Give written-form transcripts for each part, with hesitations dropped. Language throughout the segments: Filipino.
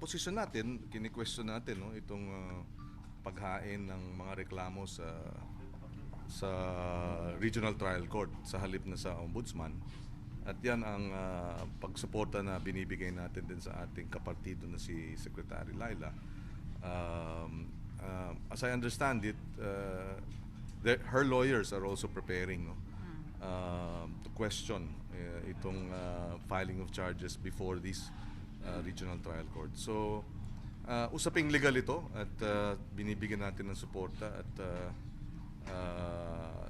posisyon natin, kini-question natin no, itong paghain ng mga reklamo sa Regional Trial Court sa halip na sa Ombudsman. At yan ang pagsuporta na binibigay natin din sa ating kapartido na si Secretary Laila. As I understand it, her lawyers are also preparing no, to question itong filing of charges before this Regional Trial Court. So, usaping legal ito at binibigyan natin ng suporta at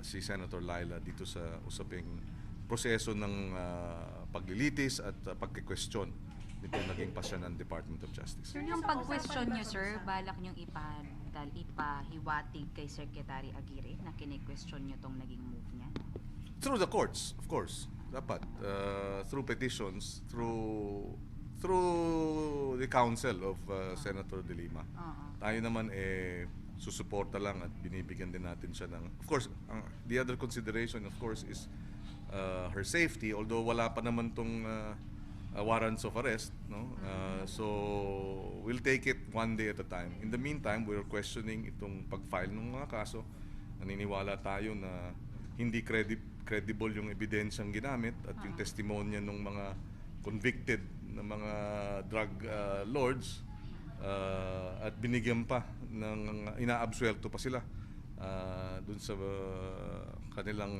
si Senator Laila dito sa usaping proseso ng paglilitis at pagkikwestiyon nitong naging pasya ng Department of Justice. Sir, yung pag-question nyo, sir, balak nyong ipahiwatig kay Secretary Aguirre na kine-question nyo tong naging move niya? Through the courts, of course. Dapat. Through petitions, through the counsel of Senator De Lima. Tayo naman susuporta lang at binibigyan din natin siya ng... Of course, the other consideration, of course, is her safety, although wala pa naman tong warrants of arrest, no? So we'll take it one day at a time. In the meantime, we're questioning itong pag-file ng mga kaso. Naniniwala tayo na hindi credible yung ebidensyang ginamit at yung testimonya ng mga convicted na mga drug lords at binigyan pa ng inaabsuelto pa sila dun sa kanilang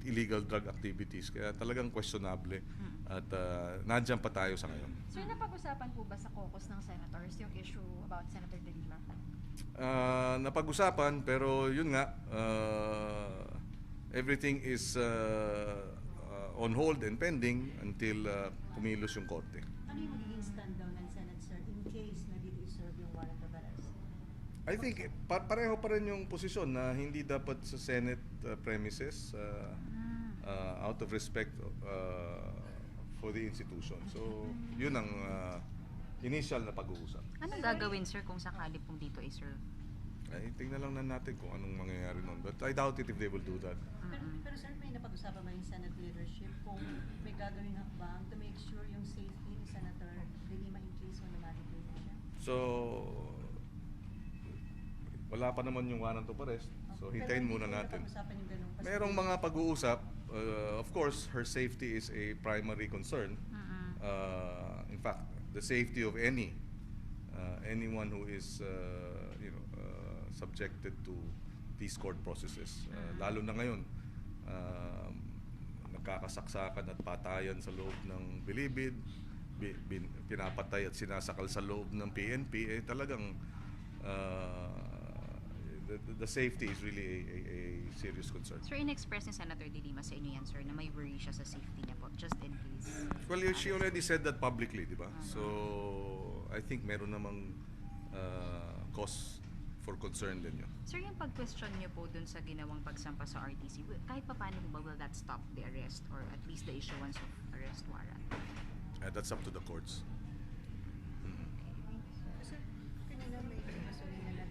illegal drug activities. Kaya talagang questionable at nandiyan pa tayo sa ngayon. Sir, napag-usapan po ba sa caucus ng senators yung issue about Senator De Lima? Napag-usapan pero yun nga, everything is on hold and pending until kumilos yung korte. Ano yung magiging stand down ng Senate, sir, in case na dito iserve yung warrant of arrest? I think pareho pa rin yung posisyon na hindi dapat sa Senate premises out of respect for the institution. So, yun ang initial na pag-uusap. Anong gagawin, sir, kung sakali pong dito i-serve? Ay, tingnan lang na natin kung anong mangyayari nun. But I doubt it if they will do that. Pero sir, may napag-usapan ba yung Senate leadership kung may gagawin hakbang to make sure yung safety ni Senator De Lima in case na ma-detain na siya? So, wala pa naman yung warrant of arrest. So, hintayin muna natin. Napag-usapan yung ganun kasi Merong mga pag-uusap. Of course, her safety is a primary concern. In fact, the safety of anyone who is subjected to these court processes. Lalo na ngayon, nagkakasaksakan at patayan sa loob ng bilibid, pinapatay at sinasakal sa loob ng PNP, talagang the safety is really a serious concern. Sir, in-express ni Senator De Lima sa inyo yan, sir, na may worry siya sa safety niya po, just in case. Well, she already said that publicly, di ba? So, I think meron namang cause for concern din yun. Sir, yung pag-question niyo po dun sa ginawang pagsampa sa RTC, kahit pa paano ba will that stop the arrest or at least the issuance of arrest warrant? That's up to the courts. Sir, kanina may gasolina na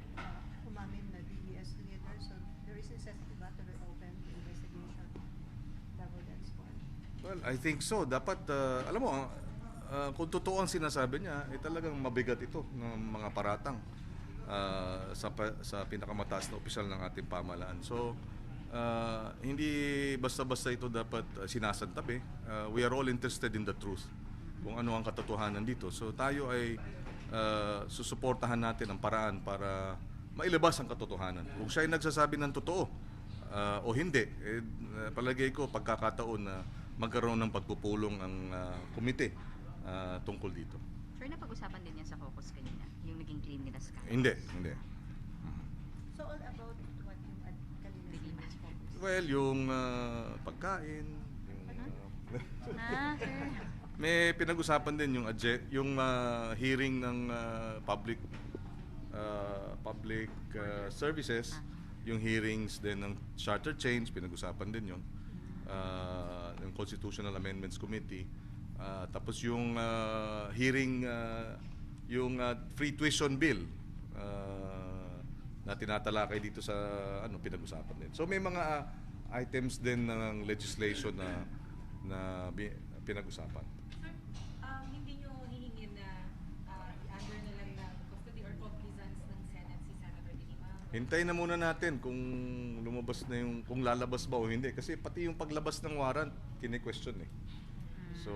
umamin na DES leader, so there is necessity ba to reopen the investigation? Double that squad? Well, I think so. Dapat, alam mo, kung totoo ang sinasabi niya, talagang mabigat ito ng mga paratang sa pinakamataas na opisyal ng ating pamahalaan. So, hindi basta-basta ito dapat sinasantabi. We are all interested in the truth, kung ano ang katotohanan dito. So, tayo ay susuportahan natin ang paraan para mailabas ang katotohanan. Kung siya ay nagsasabi ng totoo o hindi, palagay ko pagkakataon na magkaroon ng pagpupulong ang komite tungkol dito. Sir, napag-usapan din yan sa caucus kanina, yung naging claim nila sa Hindi. So all about what yung kanina Lima's focus? Well, yung pagkain, yung, sir. may pinag-usapan din yung hearing ng public services, yung hearings din ng charter change, pinag-usapan din yun. Yung Constitutional Amendments Committee. Tapos yung hearing, yung free tuition bill na tinatalakay dito sa pinag-usapan din. So may mga items din ng legislation na pinag-usapan. hindi nyo hihingin na i-under na lang na custody or cognizance ng Senate si Senator De Lima? Hintayin na muna natin kung lumabas na yung, kung lalabas ba o hindi. Kasi pati yung paglabas ng warrant, kine-question eh. So,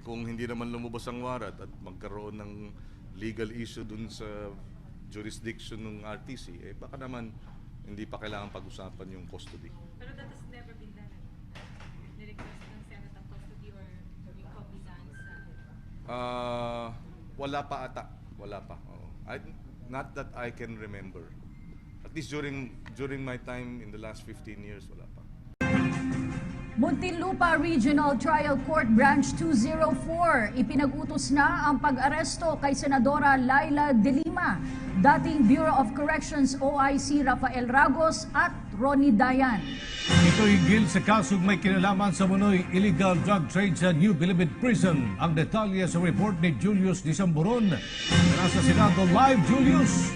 kung hindi naman lumabas ang warrant at magkaroon ng legal issue dun sa jurisdiction ng RTC, baka naman hindi pa kailangan pag-usapan yung custody. Pero that has never been done. Nirequest ng Senate ang custody or yung cognizance. Wala pa ata. Wala pa. Oo. Not that I can remember. At least during my time in the last 15 years, wala pa. Muntinlupa Regional Trial Court Branch 204, ipinag-utos na ang pag-aresto kay Senadora Laila De Lima, dating Bureau of Corrections OIC Rafael Ragos at Ronnie Dayan. Ito hinggil sa kasong may kinalaman sa munoy illegal drug trade sa New Bilibid Prison. Ang detalye sa report ni Julius Disamburon. Nasa Senado Live, Julius!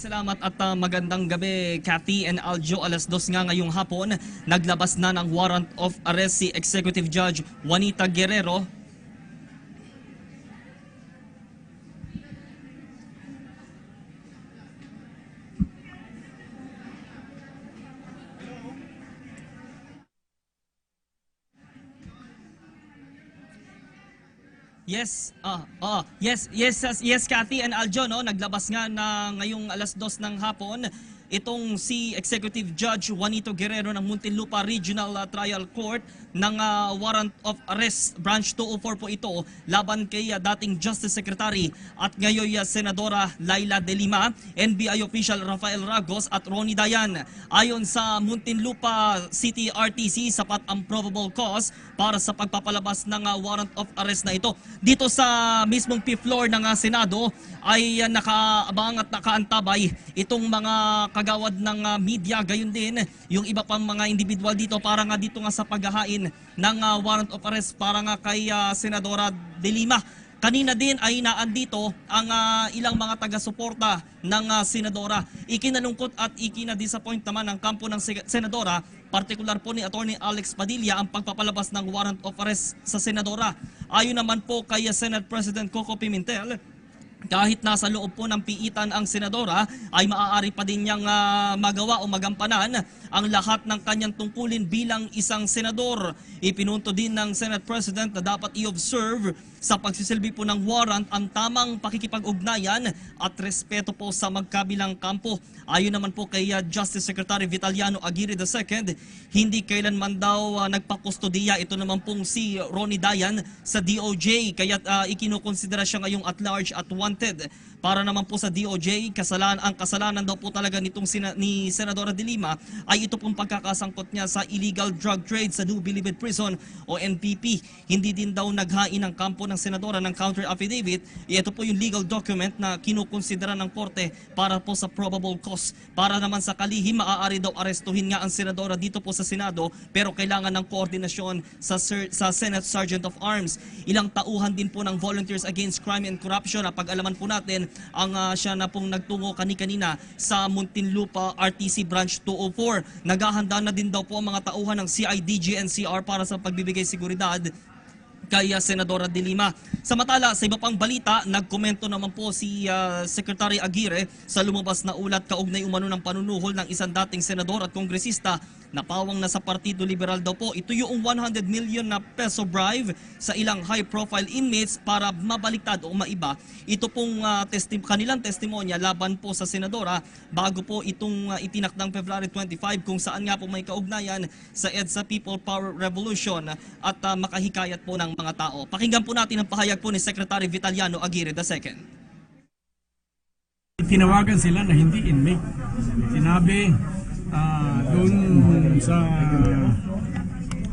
Salamat at magandang gabi, Cathy and Aljo. 2:00 nga ngayong hapon, naglabas na ng warrant of arrest si Executive Judge Juanita Guerrero. Yes, Cathy and Aljo, no, naglabas nga na ngayong 2:00 ng hapon itong si Executive Judge Juanito Guerrero ng Muntinlupa Regional Trial Court ng warrant of arrest branch 204 po ito laban kay dating Justice Secretary at ngayon Senadora Laila De Lima, NBI official Rafael Ragos at Ronnie Dayan. Ayon sa Muntinlupa City RTC, sapat ang probable cause para sa pagpapalabas ng warrant of arrest na ito. Dito sa mismong fifth floor ng Senado ay nakaabang at nakaantabay itong mga kagawad ng media, gayon din yung iba pang mga individual dito para nga dito nga sa paghahain ng warrant of arrest para nga kay Senadora De Lima. Kanina din ay naandito ang ilang mga taga-suporta ng Senadora. Ikinalungkot at ikinadisappoint naman ang kampo ng Senadora, partikular po ni Attorney Alex Padilla, ang pagpapalabas ng warrant of arrest sa Senadora. Ayon naman po kay Senate President Coco Pimentel, kahit nasa loob po ng piitan ang senadora ay maaari pa din niyang magawa o magampanan ang lahat ng kanyang tungkulin bilang isang senador. Ipinunto din ng Senate President na dapat i-observe sa pagsisilbi po ng warrant ang tamang pakikipag-ugnayan at respeto po sa magkabilang kampo. Ayon naman po kay Justice Secretary Vitaliano Aguirre II, hindi kailanman daw nagpakustodiya ito naman pong si Ronnie Dayan sa DOJ, kaya ikinukonsidera siya ngayong at large at wanted. Para naman po sa DOJ, ang kasalanan daw po talaga nitong ni Senadora De Lima ay ito pong pagkakasangkot niya sa illegal drug trade sa New Bilibid Prison o NPP. Hindi din daw naghain ang kampo ng Senadora ng counter affidavit. Ito po yung legal document na kinukonsidera ng korte para po sa probable cause. Para naman sa kalihim, maaari daw arestuhin nga ang Senadora dito po sa Senado, pero kailangan ng koordinasyon sa Senate Sergeant of Arms. Ilang tauhan din po ng Volunteers Against Crime and Corruption. Pag-alaman po natin, ang siya na pong nagtungo kanina sa Muntinlupa RTC Branch 204. Naghahanda na din daw po ang mga tauhan ng CIDG and CR para sa pagbibigay seguridad kay Senadora De Lima. Samantala, sa iba pang balita, nagkomento naman po si Secretary Aguirre sa lumabas na ulat kaugnay umano ng panunuhol ng isang dating senador at kongresista na pawang na sa Partido Liberal daw po. Ito yung 100 million na peso bribe sa ilang high-profile inmates para mabaliktad o maiba. Ito pong kanilang testimonya laban po sa senadora bago po itong itinakdang February 25 kung saan nga po may kaugnayan sa EDSA People Power Revolution at makahikayat po ng mga tao. Pakinggan po natin ang pahayag po ni Secretary Vitaliano Aguirre II. Tinawagan sila na hindi inmate. Sinabi doon sa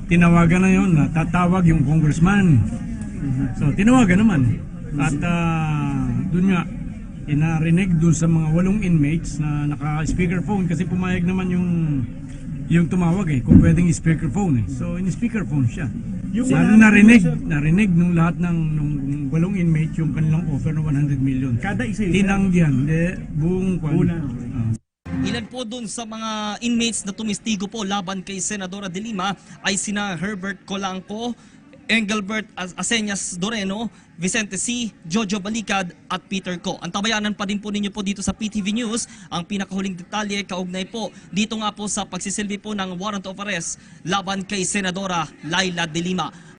tinawagan na yun na tatawag yung congressman. So tinawagan naman. At doon nga inarinig doon sa mga 8 inmates na naka-speakerphone kasi pumayag naman yung yung tumawag kung pwedeng speakerphone So, in-speakerphone siya. Yung Narinig nung lahat nung 8 inmates yung kanilang offer ng 100 million. Kada isa yun. Tinanggihan, buong Una. Ilan po dun sa mga inmates na tumistigo po laban kay Senadora De Lima ay sina Herbert Colanco, Engelbert Aseñas Doreno, Vicente C., Jojo Balicad at Peter Co. Antabayanan pa din po ninyo po dito sa PTV News ang pinakahuling detalye kaugnay po dito nga po sa pagsisilbi po ng warrant of arrest laban kay Senadora Laila De Lima.